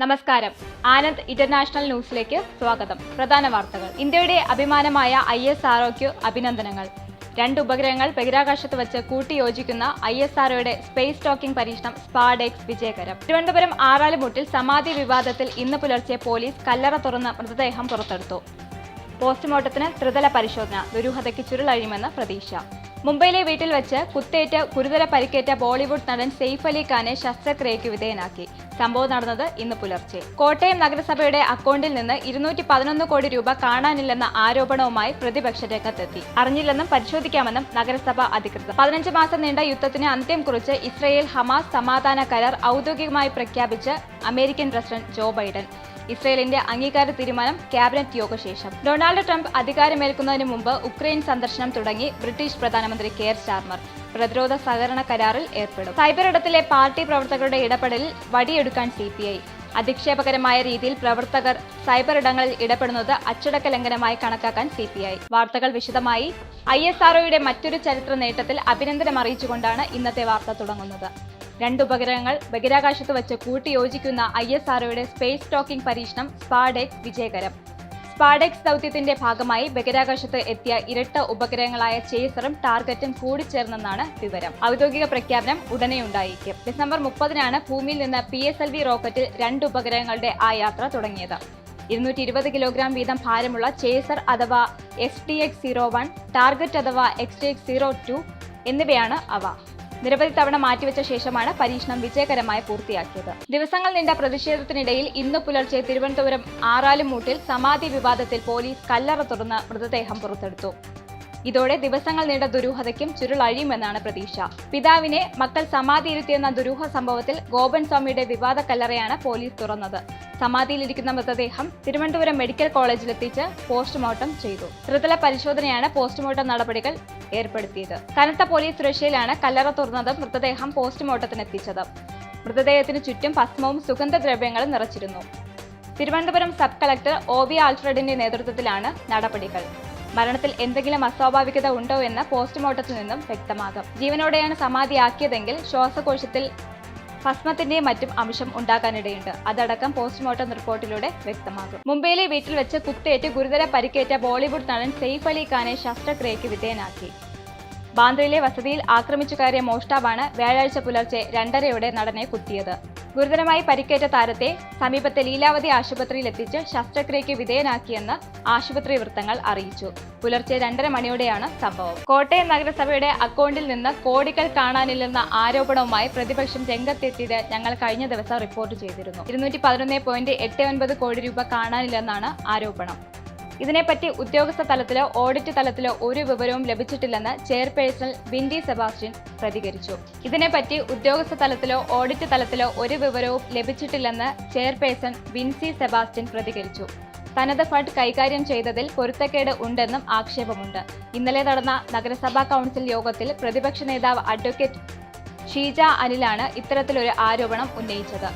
നമസ്കാരം. ആനന്ദ് ഇന്റർനാഷണൽ ന്യൂസിലേക്ക് സ്വാഗതം. പ്രധാന വാർത്തകൾ. ഇന്ത്യയുടെ അഭിമാനമായ ISROയ്ക്ക് അഭിനന്ദനങ്ങൾ. 2 ഉപഗ്രഹങ്ങൾ ബഹിരാകാശത്ത് വെച്ച് കൂട്ടിയോജിക്കുന്ന ISROയുടെ സ്പേസ് ടോക്കിംഗ് പരീക്ഷണം സ്പാഡെക്സ് വിജയകരം. തിരുവനന്തപുരം ആറാലുമുട്ടിൽ സമാധി വിവാദത്തിൽ ഇന്ന് പുലർച്ചെ പോലീസ് കല്ലറ തുറന്ന് മൃതദേഹം പുറത്തെടുത്തു. പോസ്റ്റ്മോർട്ടത്തിന് ത്രിതല പരിശോധന. ദുരൂഹതയ്ക്ക് ചുരുളഴിയുമെന്ന് പ്രതീക്ഷ. മുംബൈയിലെ വീട്ടിൽ വെച്ച് കുത്തേറ്റ് ഗുരുതര പരിക്കേറ്റ ബോളിവുഡ് നടൻ സെയ്ഫ് അലി ഖാനെ ശസ്ത്രക്രിയയ്ക്ക് വിധേയനാക്കി. സംഭവം നടന്നത് ഇന്ന് പുലർച്ചെ. കോട്ടയം നഗരസഭയുടെ അക്കൗണ്ടിൽ നിന്ന് 211 കോടി രൂപ കാണാനില്ലെന്ന ആരോപണവുമായി പ്രതിപക്ഷ രംഗത്തെത്തി. അറിഞ്ഞില്ലെന്നും പരിശോധിക്കാമെന്നും നഗരസഭ അധികൃതർ. 15 മാസം നീണ്ട യുദ്ധത്തിന് അന്ത്യം കുറിച്ച് ഇസ്രയേൽ ഹമാസ് സമാധാന കരാർ ഔദ്യോഗികമായി പ്രഖ്യാപിച്ച് അമേരിക്കൻ പ്രസിഡന്റ് ജോ ബൈഡൻ. ഇസ്രയേലിന്റെ അംഗീകാര തീരുമാനം ക്യാബിനറ്റ് യോഗശേഷം. ഡൊണാൾഡ് ട്രംപ് അധികാരമേൽക്കുന്നതിന് മുമ്പ് ഉക്രൈൻ സന്ദർശനം തുടങ്ങി ബ്രിട്ടീഷ് പ്രധാനമന്ത്രി കെയർ സ്റ്റാർമർ. പ്രതിരോധ സഹകരണ കരാറിൽ ഏർപ്പെടും. സൈബർ ഇടത്തിലെ പാർട്ടി പ്രവർത്തകരുടെ ഇടപെടലിൽ വടിയെടുക്കാൻ CPI. അധിക്ഷേപകരമായ രീതിയിൽ പ്രവർത്തകർ സൈബർ ഇടങ്ങളിൽ ഇടപെടുന്നത് അച്ചടക്ക ലംഘനമായി കണക്കാക്കാൻ CPI. വാർത്തകൾ വിശദമായി. ISROയുടെ മറ്റൊരു ചരിത്ര നേട്ടത്തിൽ അഭിനന്ദനം അറിയിച്ചുകൊണ്ടാണ് ഇന്നത്തെ വാർത്ത തുടങ്ങുന്നത്. 2 ഉപഗ്രഹങ്ങൾ ബഹിരാകാശത്ത് വെച്ച് കൂട്ടിയോജിക്കുന്ന ISROയുടെ സ്പേസ് ടോക്കിംഗ് പരീക്ഷണം സ്പാഡെക്സ് വിജയകരം. സ്പാഡെക്സ് ദൗത്യത്തിന്റെ ഭാഗമായി ബഹിരാകാശത്ത് എത്തിയ ഇരട്ട ഉപഗ്രഹങ്ങളായ ചേസറും ടാർഗറ്റും കൂടിച്ചേർന്നെന്നാണ് വിവരം. ഔദ്യോഗിക പ്രഖ്യാപനം ഉടനെ ഉണ്ടായേക്കും. ഡിസംബർ 30-നാണ് ഭൂമിയിൽ നിന്ന് PSLV റോക്കറ്റിൽ 2 ഉപഗ്രഹങ്ങളുടെ ആ യാത്ര തുടങ്ങിയത്. 220 കിലോഗ്രാം വീതം ഭാരമുള്ള ചേസർ അഥവാ STX-01, ടാർഗറ്റ് അഥവാ XTX-02 എന്നിവയാണ് അവ. നിരവധി തവണ മാറ്റിവെച്ച ശേഷമാണ് പരീക്ഷണം വിജയകരമായി പൂർത്തിയാക്കിയത്. ദിവസങ്ങൾ നീണ്ട പ്രതിഷേധത്തിനിടയിൽ ഇന്ന് പുലർച്ചെ തിരുവനന്തപുരം ആറാലുമൂട്ടിൽ സമാധി വിവാദത്തിൽ പോലീസ് കല്ലറ തുറന്ന് മൃതദേഹം പുറത്തെടുത്തു. ഇതോടെ ദിവസങ്ങൾ നീണ്ട ദുരൂഹതയ്ക്കും ചുരുളഴിയുമെന്നാണ് പ്രതീക്ഷ. പിതാവിനെ മക്കൾ സമാധിയിരുത്തിയെന്ന ദുരൂഹ സംഭവത്തിൽ ഗോപൻ സ്വാമിയുടെ വിവാദ കല്ലറയാണ് പോലീസ് തുറന്നത്. സമാധിയിലിരിക്കുന്ന മൃതദേഹം തിരുവനന്തപുരം മെഡിക്കൽ കോളേജിലെത്തിച്ച് പോസ്റ്റ്മോർട്ടം ചെയ്തു. ത്രിതല പരിശോധനയാണ് പോസ്റ്റ്മോർട്ടം നടപടികൾ ഏർപ്പെടുത്തിയത്. കനത്ത പോലീസ് സുരക്ഷയിലാണ് കല്ലറ തുറന്നതും മൃതദേഹം പോസ്റ്റ്മോർട്ടത്തിനെത്തിച്ചത്. മൃതദേഹത്തിന് ചുറ്റും ഭസ്മവും സുഗന്ധദ്രവ്യങ്ങളും നിറച്ചിരുന്നു. തിരുവനന്തപുരം സബ് കളക്ടർ OV ആൽഫ്രഡിന്റെ നേതൃത്വത്തിലാണ് നടപടികൾ. മരണത്തിൽ എന്തെങ്കിലും അസ്വാഭാവികത ഉണ്ടോ എന്ന് പോസ്റ്റ്മോർട്ടത്തിൽ നിന്നും വ്യക്തമാകും. ജീവനോടെയാണ് സമാധിയാക്കിയതെങ്കിൽ ശ്വാസകോശത്തിൽ ഭസ്മത്തിന്റെയും മറ്റും അംശം ഉണ്ടാകാനിടയുണ്ട്. അതടക്കം പോസ്റ്റ്മോർട്ടം റിപ്പോർട്ടിലൂടെ വ്യക്തമാകും. മുംബൈയിലെ വീട്ടിൽ വെച്ച് കുത്തേറ്റ് ഗുരുതര പരിക്കേറ്റ ബോളിവുഡ് നടൻ സെയ്ഫ് അലി ഖാനെ ശസ്ത്രക്രിയയ്ക്ക് വിധേയനാക്കി. ബാന്ദ്രയിലെ വസതിയിൽ ആക്രമിച്ചു കയറിയ മോഷ്ടാവാണ് വ്യാഴാഴ്ച പുലർച്ചെ 2:30-യോടെ നടനെ കുത്തിയത്. ഗുരുതരമായി പരിക്കേറ്റ താരത്തെ സമീപത്തെ ലീലാവതി ആശുപത്രിയിൽ എത്തിച്ച് ശസ്ത്രക്രിയയ്ക്ക് വിധേയനാക്കിയെന്ന് ആശുപത്രി വൃത്തങ്ങൾ അറിയിച്ചു. പുലർച്ചെ 2:30 മണിയോടെയാണ് സംഭവം. കോട്ടയം നഗരസഭയുടെ അക്കൗണ്ടിൽ നിന്ന് കോടികൾ കാണാനില്ലെന്ന ആരോപണവുമായി പ്രതിപക്ഷം രംഗത്തെത്തിയത് ഞങ്ങൾ കഴിഞ്ഞ ദിവസം റിപ്പോർട്ട് ചെയ്തിരുന്നു. 211.89 കോടി രൂപ കാണാനില്ലെന്നാണ് ആരോപണം. ഇതിനെപ്പറ്റി ഉദ്യോഗസ്ഥ തലത്തിലോ ഓഡിറ്റ് തലത്തിലോ ഒരു വിവരവും ലഭിച്ചിട്ടില്ലെന്ന് ചെയർപേഴ്സൺ വിൻഡി സെബാസ്റ്റ്യൻ പ്രതികരിച്ചു. ഇതിനെപ്പറ്റി ഉദ്യോഗസ്ഥ തലത്തിലോ ഓഡിറ്റ് തലത്തിലോ ഒരു വിവരവും ലഭിച്ചിട്ടില്ലെന്ന് ചെയർപേഴ്സൺ വിൻസി സെബാസ്റ്റ്യൻ പ്രതികരിച്ചു. തനത് ഫണ്ട് കൈകാര്യം ചെയ്തതിൽ പൊരുത്തക്കേട് ഉണ്ടെന്നും ആക്ഷേപമുണ്ട്. ഇന്നലെ നടന്ന നഗരസഭാ കൗൺസിൽ യോഗത്തിൽ പ്രതിപക്ഷ നേതാവ് അഡ്വക്കേറ്റ് ഷീജ അനിലാണ് ഇത്തരത്തിലൊരു ആരോപണം ഉന്നയിച്ചത്.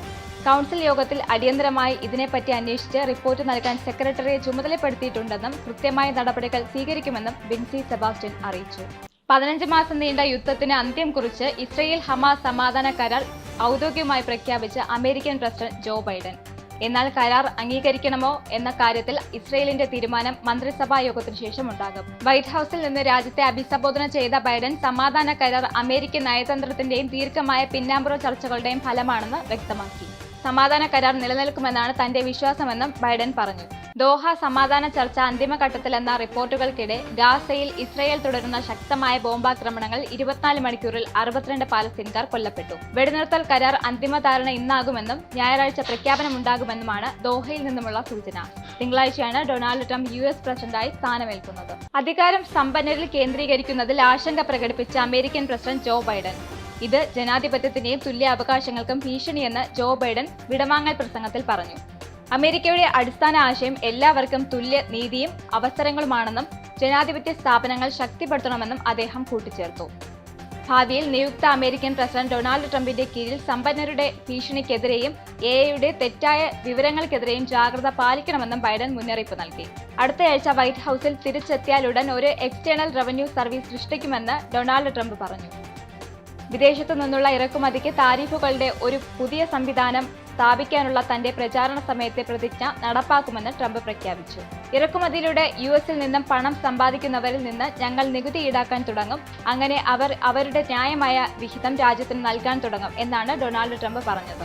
കൗൺസിൽ യോഗത്തിൽ അടിയന്തരമായി ഇതിനെപ്പറ്റി അന്വേഷിച്ച് റിപ്പോർട്ട് നൽകാൻ സെക്രട്ടറിയെ ചുമതലപ്പെടുത്തിയിട്ടുണ്ടെന്നും കൃത്യമായ നടപടികൾ സ്വീകരിക്കുമെന്നും വിൻസി സെബാസ്റ്റ്യൻ അറിയിച്ചു. 15 മാസം നീണ്ട യുദ്ധത്തിന് അന്ത്യം കുറിച്ച് ഇസ്രയേൽ ഹമാസ് സമാധാന കരാർ ഔദ്യോഗികമായി പ്രഖ്യാപിച്ച് അമേരിക്കൻ പ്രസിഡന്റ് ജോ ബൈഡൻ. എന്നാൽ കരാർ അംഗീകരിക്കണമോ എന്ന കാര്യത്തിൽ ഇസ്രയേലിന്റെ തീരുമാനം മന്ത്രിസഭാ യോഗത്തിനു ശേഷം ഉണ്ടാകും. വൈറ്റ് ഹൌസിൽ നിന്ന് രാജ്യത്തെ അഭിസംബോധന ചെയ്ത ബൈഡൻ സമാധാന കരാർ അമേരിക്കൻ നയതന്ത്രത്തിന്റെയും ദീർഘമായ പിന്നാമ്പുറ ചർച്ചകളുടെയും ഫലമാണെന്ന് വ്യക്തമാക്കി. സമാധാന കരാർ നിലനിൽക്കുമെന്നാണ് തന്റെ വിശ്വാസമെന്നും ബൈഡൻ പറഞ്ഞു. ദോഹ സമാധാന ചർച്ച അന്തിമഘട്ടത്തിലെന്ന റിപ്പോർട്ടുകൾക്കിടെ ഗാസയിൽ ഇസ്രയേൽ തുടരുന്ന ശക്തമായ ബോംബാക്രമണങ്ങൾ 24 മണിക്കൂറിൽ 62 പാലസ്തീൻകാർ കൊല്ലപ്പെട്ടു. വെടിനിർത്തൽ കരാർ അന്തിമ ധാരണ ഇന്നാകുമെന്നും ഞായറാഴ്ച പ്രഖ്യാപനമുണ്ടാകുമെന്നുമാണ് ദോഹയിൽ നിന്നുമുള്ള സൂചന. തിങ്കളാഴ്ചയാണ് ഡൊണാൾഡ് ട്രംപ് US പ്രസിഡന്റായി സ്ഥാനമേൽക്കുന്നത്. അധികാരം സമ്പന്നരിൽ കേന്ദ്രീകരിക്കുന്നതിൽ ആശങ്ക പ്രകടിപ്പിച്ച അമേരിക്കൻ പ്രസിഡന്റ് ജോ ബൈഡൻ. ഇത് ജനാധിപത്യത്തിന്റെയും തുല്യ അവകാശങ്ങൾക്കും ഭീഷണിയെന്ന് ജോ ബൈഡൻ വിടവാങ്ങൽ പ്രസംഗത്തിൽ പറഞ്ഞു. അമേരിക്കയുടെ അടിസ്ഥാന ആശയം എല്ലാവർക്കും തുല്യ നീതിയും അവസരങ്ങളുമാണെന്നും ജനാധിപത്യ സ്ഥാപനങ്ങൾ ശക്തിപ്പെടുത്തണമെന്നും അദ്ദേഹം കൂട്ടിച്ചേർത്തു. ഭാവിയിൽ നിയുക്ത അമേരിക്കൻ പ്രസിഡന്റ് ഡൊണാൾഡ് ട്രംപിന്റെ കീഴിൽ സമ്പന്നരുടെ ഭീഷണിക്കെതിരെയും AI-യുടെ തെറ്റായ വിവരങ്ങൾക്കെതിരെയും ജാഗ്രത പാലിക്കണമെന്നും ബൈഡൻ മുന്നറിയിപ്പ് നൽകി. അടുത്തയാഴ്ച വൈറ്റ് ഹൌസിൽ തിരിച്ചെത്തിയാലുടൻ ഒരു എക്സ്റ്റേണൽ റവന്യൂ സർവീസ് സൃഷ്ടിക്കുമെന്ന് ഡൊണാൾഡ് ട്രംപ് പറഞ്ഞു. വിദേശത്തു നിന്നുള്ള ഇറക്കുമതിക്ക് താരിഫുകളുടെ ഒരു പുതിയ സംവിധാനം സ്ഥാപിക്കാനുള്ള തന്റെ പ്രചാരണ സമയത്തെ പ്രതിജ്ഞ നടപ്പാക്കുമെന്ന് ട്രംപ് പ്രഖ്യാപിച്ചു. ഇറക്കുമതിയിലൂടെ യുഎസിൽ നിന്നും പണം സമ്പാദിക്കുന്നവരിൽ നിന്ന് ഞങ്ങൾ നികുതി ഈടാക്കാൻ തുടങ്ങും, അങ്ങനെ അവർ അവരുടെ ന്യായമായ വിഹിതം രാജ്യത്തിന് നൽകാൻ തുടങ്ങും എന്നാണ് ഡൊണാൾഡ് ട്രംപ് പറഞ്ഞത്.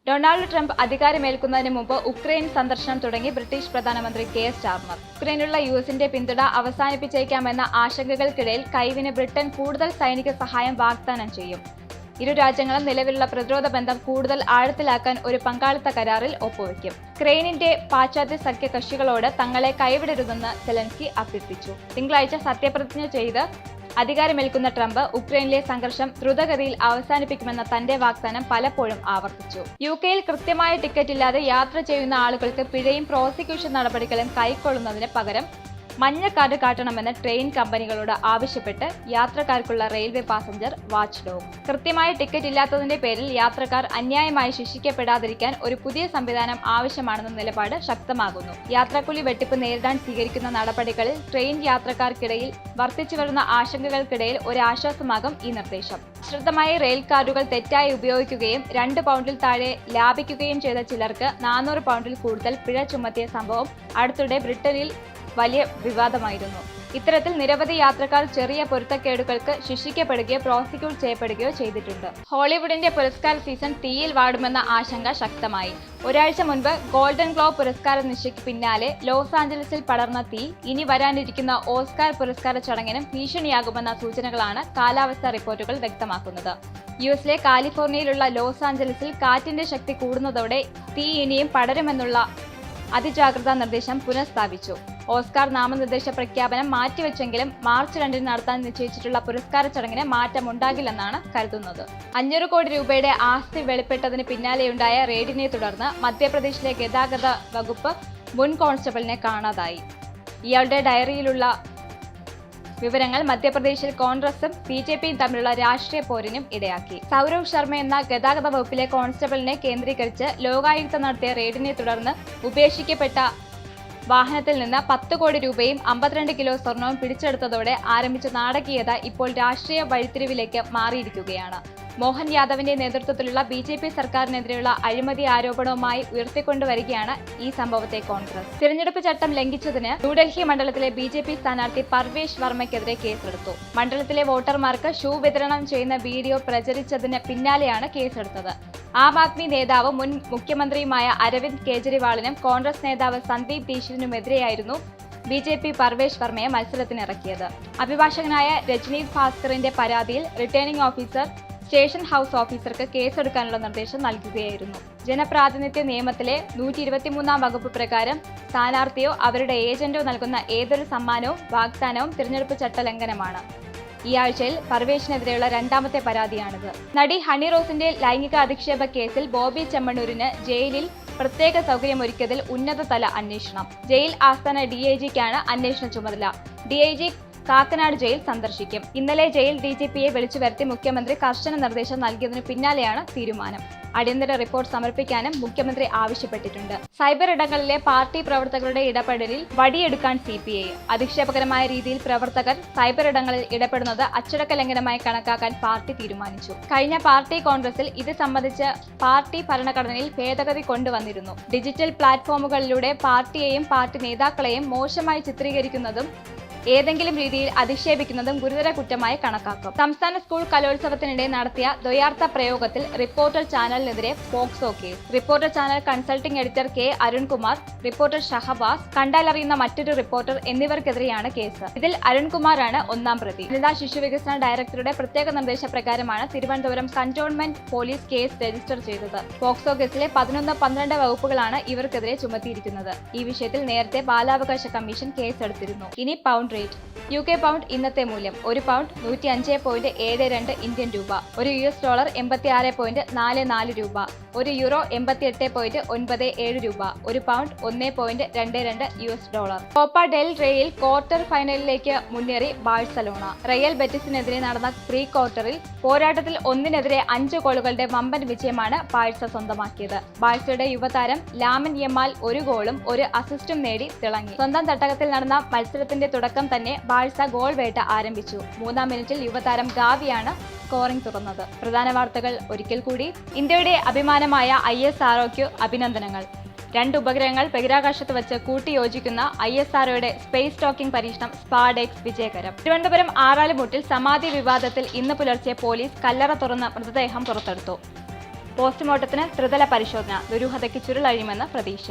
ഡൊണാൾഡ് ട്രംപ് അധികാരമേൽക്കുന്നതിന് മുമ്പ് ഉക്രൈൻ സന്ദർശനം തുടങ്ങി ബ്രിട്ടീഷ് പ്രധാനമന്ത്രി കെയർ സ്റ്റാർമർ. ഉക്രൈനുള്ള യുഎസിന്റെ പിന്തുണ അവസാനിപ്പിച്ചേക്കാമെന്ന ആശങ്കകൾക്കിടയിൽ കൈവിന് ബ്രിട്ടൻ കൂടുതൽ സൈനിക സഹായം വാഗ്ദാനം ചെയ്യും. ഇരു രാജ്യങ്ങളും നിലവിലുള്ള പ്രതിരോധ ബന്ധം കൂടുതൽ ആഴത്തിലാക്കാൻ ഒരു പങ്കാളിത്ത കരാറിൽ ഒപ്പുവെക്കും. ഉക്രൈനിന്റെ പാശ്ചാത്യ സഖ്യകക്ഷികളോട് തങ്ങളെ കൈവിടരുതെന്ന് സെലൻസ്കി അഭ്യർത്ഥിച്ചു. തിങ്കളാഴ്ച സത്യപ്രതിജ്ഞ ചെയ്ത് അധികാരമേൽക്കുന്ന ട്രംപ് ഉക്രൈനിലെ സംഘർഷം ദ്രുതഗതിയിൽ അവസാനിപ്പിക്കുമെന്ന തന്റെ വാഗ്ദാനം പലപ്പോഴും ആവർത്തിച്ചു. യുകെയിൽ കൃത്യമായ ടിക്കറ്റ് ഇല്ലാതെ യാത്ര ചെയ്യുന്ന ആളുകൾക്ക് പിഴയും പ്രോസിക്യൂഷൻ നടപടികളും കൈക്കൊള്ളുന്നതിന് പകരം മഞ്ഞ കാർഡ് കാട്ടണമെന്ന് ട്രെയിൻ കമ്പനികളോട് ആവശ്യപ്പെട്ട് യാത്രക്കാർക്കുള്ള റെയിൽവേ പാസഞ്ചർ വാച്ച് ഡോഗ്. കൃത്യമായ ടിക്കറ്റ് ഇല്ലാത്തതിന്റെ പേരിൽ യാത്രക്കാർ അന്യായമായി ശിക്ഷിക്കപ്പെടാതിരിക്കാൻ ഒരു പുതിയ സംവിധാനം ആവശ്യമാണെന്ന നിലപാട് ശക്തമാകുന്നു. യാത്രാക്കൂലി വെട്ടിപ്പ് നേരിടാൻ സ്വീകരിക്കുന്ന നടപടികളിൽ ട്രെയിൻ യാത്രക്കാർക്കിടയിൽ വർദ്ധിച്ചുവരുന്ന ആശങ്കകൾക്കിടയിൽ ഒരു ആശ്വാസമാകും ഈ നിർദ്ദേശം. ശ്രദ്ധമായി റെയിൽ കാർഡുകൾ തെറ്റായി ഉപയോഗിക്കുകയും 2 പൗണ്ടിൽ താഴെ ലാഭിക്കുകയും ചെയ്ത ചിലർക്ക് 400 പൗണ്ടിൽ കൂടുതൽ പിഴ ചുമത്തിയ സംഭവം അടുത്തിടെ ബ്രിട്ടനിൽ വലിയ വിവാദമായിരുന്നു. ഇത്തരത്തിൽ നിരവധി യാത്രക്കാർ ചെറിയ പൊരുത്തക്കേടുകൾക്ക് ശിക്ഷിക്കപ്പെടുകയോ പ്രോസിക്യൂട്ട് ചെയ്യപ്പെടുകയോ ചെയ്തിട്ടുണ്ട്. ഹോളിവുഡിന്റെ പുരസ്കാര സീസൺ തീയിൽ വാടുമെന്ന ആശങ്ക ശക്തമായി. ഒരാഴ്ച മുൻപ് ഗോൾഡൻ ഗ്ലോബ് പുരസ്കാര നിശയ്ക്ക് പിന്നാലെ ലോസ് ആഞ്ചലസിൽ പടർന്ന തീ ഇനി വരാനിരിക്കുന്ന ഓസ്കാർ പുരസ്കാര ചടങ്ങിനും ഭീഷണിയാകുമെന്ന സൂചനകളാണ് കാലാവസ്ഥാ റിപ്പോർട്ടുകൾ വ്യക്തമാക്കുന്നത്. യുഎസിലെ കാലിഫോർണിയയിലുള്ള ലോസ് ആഞ്ചലസിൽ കാറ്റിന്റെ ശക്തി കൂടുന്നതോടെ തീ ഇനിയും പടരുമെന്നുള്ള അതിജാഗ്രതാ നിർദ്ദേശം പുനഃസ്ഥാപിച്ചു. ഓസ്കാർ നാമനിർദ്ദേശ പ്രഖ്യാപനം മാറ്റിവെച്ചെങ്കിലും മാർച്ച് 2 നടത്താൻ നിശ്ചയിച്ചിട്ടുള്ള പുരസ്കാര ചടങ്ങിന് മാറ്റമുണ്ടാകില്ലെന്നാണ് കരുതുന്നത്. 500 കോടി രൂപയുടെ ആസ്തി വെളിപ്പെട്ടതിന് പിന്നാലെയുണ്ടായ റെയ്ഡിനെ തുടർന്ന് മധ്യപ്രദേശിലെ ഗതാഗത വകുപ്പ് മുൻ കോൺസ്റ്റബിളിനെ കാണാതായി. ഇയാളുടെ ഡയറിയിലുള്ള വിവരങ്ങൾ മധ്യപ്രദേശിൽ കോൺഗ്രസും ബിജെപിയും തമ്മിലുള്ള രാഷ്ട്രീയ പോരിനും ഇടയാക്കി. സൗരവ് ശർമ്മ എന്ന ഗതാഗത വകുപ്പിലെ കോൺസ്റ്റബിളിനെ കേന്ദ്രീകരിച്ച് ലോകായുക്ത നടത്തിയ റെയ്ഡിനെ തുടർന്ന് ഉപേക്ഷിക്കപ്പെട്ട വാഹനത്തിൽ നിന്ന് 10 കോടി രൂപയും 52 കിലോ സ്വർണവും പിടിച്ചെടുത്തതോടെ ആരംഭിച്ച നാടകീയത ഇപ്പോൾ രാഷ്ട്രീയ വഴിത്തിരിവിലേക്ക് മാറിയിരിക്കുകയാണ്. മോഹൻ യാദവിന്റെ നേതൃത്വത്തിലുള്ള ബിജെപി സർക്കാരിനെതിരെയുള്ള അഴിമതി ആരോപണവുമായി ഉയർത്തിക്കൊണ്ടുവരികയാണ് ഈ സംഭവത്തെ കോൺഗ്രസ്. തിരഞ്ഞെടുപ്പ് ചട്ടം ലംഘിച്ചതിന് ന്യൂഡൽഹി മണ്ഡലത്തിലെ ബിജെപി സ്ഥാനാർത്ഥി പർവേഷ് വർമ്മയ്ക്കെതിരെ കേസെടുത്തു. മണ്ഡലത്തിലെ വോട്ടർമാർക്ക് ഷൂ വിതരണം ചെയ്യുന്ന വീഡിയോ പ്രചരിച്ചതിന് പിന്നാലെയാണ് കേസെടുത്തത്. ആം ആദ്മി നേതാവ് മുൻ മുഖ്യമന്ത്രിയുമായ അരവിന്ദ് കെജ്രിവാളിനും കോൺഗ്രസ് നേതാവ് സന്ദീപ് ദീക്ഷിതിനുമെതിരെയായിരുന്നു ബിജെപി പർവേഷ് വർമ്മയെ മത്സരത്തിനിറക്കിയത്. അഭിഭാഷകനായ രജനീത് ഭാസ്കറിന്റെ പരാതിയിൽ റിട്ടേണിംഗ് ഓഫീസർ സ്റ്റേഷൻ ഹൌസ് ഓഫീസർക്ക് കേസെടുക്കാനുള്ള നിർദ്ദേശം നൽകുകയായിരുന്നു. ജനപ്രാതിനിധ്യ നിയമത്തിലെ 123-ാം വകുപ്പ് പ്രകാരം സ്ഥാനാർത്ഥിയോ അവരുടെ ഏജന്റോ നൽകുന്ന ഏതൊരു സമ്മാനവും വാഗ്ദാനവും തിരഞ്ഞെടുപ്പ് ചട്ടലംഘനമാണ്. ഈ ആഴ്ചയിൽ പർവേഷിനെതിരെയുള്ള 2ാമത്തെ പരാതിയാണിത്. നടി ഹണി റോസിന്റെ ലൈംഗിക അധിക്ഷേപ കേസിൽ ബോബി ചെമ്മണ്ണൂരിന് ജയിലിൽ പ്രത്യേക സൗകര്യമൊരുക്കിയതിൽ ഉന്നതതല അന്വേഷണം. ജയിൽ ആസ്ഥാന ഡിഐജിക്കാണ് അന്വേഷണ ചുമതല. ഡിഐജി കാക്കനാട് ജയിൽ സന്ദർശിക്കും. ഇന്നലെ ജയിൽ ഡിജിപിയെ വിളിച്ചു വരുത്തി മുഖ്യമന്ത്രി കർശന നിർദ്ദേശം നൽകിയതിനു പിന്നാലെയാണ് തീരുമാനം. അടിയന്തര റിപ്പോർട്ട് സമർപ്പിക്കാനും മുഖ്യമന്ത്രി ആവശ്യപ്പെട്ടിട്ടുണ്ട്. സൈബർ ഇടങ്ങളിലെ പാർട്ടി പ്രവർത്തകരുടെ ഇടപെടലിൽ വടിയെടുക്കാൻ CPI. അധിക്ഷേപകരമായ രീതിയിൽ പ്രവർത്തകർ സൈബർ ഇടങ്ങളിൽ ഇടപെടുന്നത് അച്ചടക്ക ലംഘനമായി കണക്കാക്കാൻ പാർട്ടി തീരുമാനിച്ചു. കഴിഞ്ഞ പാർട്ടി കോൺഗ്രസിൽ ഇത് സംബന്ധിച്ച് പാർട്ടി ഭരണഘടനയിൽ ഭേദഗതി കൊണ്ടുവന്നിരുന്നു. ഡിജിറ്റൽ പ്ലാറ്റ്ഫോമുകളിലൂടെ പാർട്ടിയെയും പാർട്ടി നേതാക്കളെയും മോശമായി ചിത്രീകരിക്കുന്നതും ഏതെങ്കിലും രീതിയിൽ അധിക്ഷേപിക്കുന്നതും ഗുരുതര കുറ്റമായി കണക്കാക്കും. സംസ്ഥാന സ്കൂൾ കലോത്സവത്തിനിടെ നടത്തിയ ദ്വയാർത്ഥ പ്രയോഗത്തിൽ റിപ്പോർട്ടർ ചാനലിനെതിരെ POCSO case. Reporter channel consulting editor K. Arunkumar, reporter Shahabas, കണ്ടാലറിയുന്ന മറ്റൊരു റിപ്പോർട്ടർ എന്നിവർക്കെതിരെയാണ് കേസ്. ഇതിൽ അരുൺകുമാറാണ് 1ാം പ്രതി. വനിതാ ശിശു വികസന ഡയറക്ടറുടെ പ്രത്യേക നിർദ്ദേശപ്രകാരമാണ് Thiruvananthapuram cantonment police case register ചെയ്തത്. പോക്സോ കേസിലെ 11, 12 വകുപ്പുകളാണ് ഇവർക്കെതിരെ ചുമത്തിയിരിക്കുന്നത്. ഈ വിഷയത്തിൽ നേരത്തെ ബാലാവകാശ കമ്മീഷൻ കേസെടുത്തിരുന്നു. ഇനി പൗണ്ട് റേറ്റ്. UK പൗണ്ട് ഇന്നത്തെ മൂല്യം: ഒരു പൗണ്ട് 105.72 ഇന്ത്യൻ രൂപ, ഒരു US ഡോളർ 86.44 രൂപ, ഒരു യൂറോ 88.97 രൂപ, ഒരു pound 1.22 US dollar. Copa del റേയിൽ ക്വാർട്ടർ ഫൈനലിലേക്ക് മുന്നേറി ബാഴ്സലോണ. റയൽ ബെറ്റിസിനെതിരെ നടന്ന പ്രീ ക്വാർട്ടറിൽ പോരാട്ടത്തിൽ 1-നെതിരെ 5 ഗോളുകളുടെ വമ്പൻ വിജയമാണ് ബാഴ്സ സ്വന്തമാക്കിയത്. ബാഴ്സയുടെ യുവതാരം ലാമിൻ യമാൽ 1 ഗോളും 1 അസിസ്റ്റും നേടി തിളങ്ങി. സ്വന്തം തട്ടകത്തിൽ നടന്ന മത്സരത്തിന്റെ തുടക്കത്തിൽ തുടക്കം തന്നെ ബാഴ്സ ഗോൾ വേട്ട ആരംഭിച്ചു. 3-ാം മിനിറ്റിൽ യുവതാരം ഗാവിയാണ് സ്കോറിംഗ് തുറന്നത്. പ്രധാന വാർത്തകൾ ഒരിക്കൽ കൂടി. ഇന്ത്യയുടെ അഭിമാനമായ ISROയ്ക്ക് അഭിനന്ദനങ്ങൾ. 2 ഉപഗ്രഹങ്ങൾ ബഹിരാകാശത്ത് വെച്ച് കൂട്ടിയോജിക്കുന്ന ISROയുടെ സ്പേസ് ടോക്കിംഗ് പരീക്ഷണം സ്പാഡെക്സ് വിജയകരം. തിരുവനന്തപുരം ആറാലുമുട്ടിൽ സമാധി വിവാദത്തിൽ ഇന്ന് പുലർച്ചെ പോലീസ് കല്ലറ തുറന്ന് മൃതദേഹം പുറത്തെടുത്തു. പോസ്റ്റ്മോർട്ടത്തിന് ത്രിതല പരിശോധന. ദുരൂഹതയ്ക്ക് ചുരുളഴിയുമെന്ന് പ്രതീക്ഷ.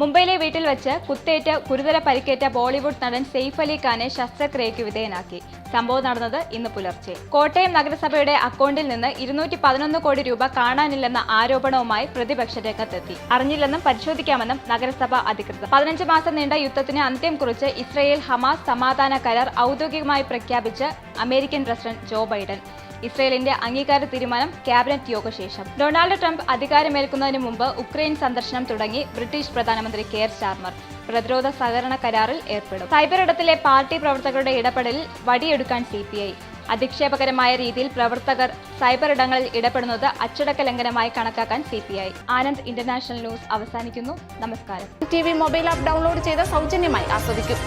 മുംബൈയിലെ വീട്ടിൽ വെച്ച് കുത്തേറ്റ് ഗുരുതര പരിക്കേറ്റ ബോളിവുഡ് നടൻ സെയ്ഫ് അലി ഖാനെ ശസ്ത്രക്രിയയ്ക്ക് വിധേയനാക്കി. സംഭവം നടന്നത് ഇന്ന് പുലർച്ചെ. കോട്ടയം നഗരസഭയുടെ അക്കൗണ്ടിൽ നിന്ന് 211 കോടി രൂപ കാണാനില്ലെന്ന ആരോപണവുമായി പ്രതിപക്ഷ രംഗത്തെത്തി. അറിഞ്ഞില്ലെന്നും പരിശോധിക്കാമെന്നും നഗരസഭ അധികൃതർ. 15 മാസം നീണ്ട യുദ്ധത്തിന് അന്ത്യം കുറിച്ച് ഇസ്രയേൽ ഹമാസ് സമാധാന കരാർ ഔദ്യോഗികമായി പ്രഖ്യാപിച്ച് അമേരിക്കൻ പ്രസിഡന്റ് ജോ ബൈഡൻ. ഇസ്രയേലിന്റെ അംഗീകാര തീരുമാനം ക്യാബിനറ്റ് യോഗശേഷം. ഡൊണാൾഡ് ട്രംപ് അധികാരമേൽക്കുന്നതിന് മുമ്പ് ഉക്രൈൻ സന്ദർശനം തുടങ്ങി ബ്രിട്ടീഷ് പ്രധാനമന്ത്രി കെയർ സ്റ്റാർമർ. പ്രതിരോധ സഹകരണ കരാറിൽ ഏർപ്പെടും. സൈബർ ഇടത്തിലെ പാർട്ടി പ്രവർത്തകരുടെ ഇടപെടലിൽ വടിയെടുക്കാൻ CPI. അധിക്ഷേപകരമായ രീതിയിൽ പ്രവർത്തകർ സൈബർ ഇടങ്ങളിൽ ഇടപെടുന്നത് അച്ചടക്ക ലംഘനമായി കണക്കാക്കാൻ CPI. ആനന്ദ് ഇന്റർനാഷണൽ ന്യൂസ് അവസാനിക്കുന്നു. നമസ്കാരം. TV മൊബൈൽ ആപ്പ് ഡൗൺലോഡ് ചെയ്ത് സൗജന്യമായി ആസ്വദിക്കും.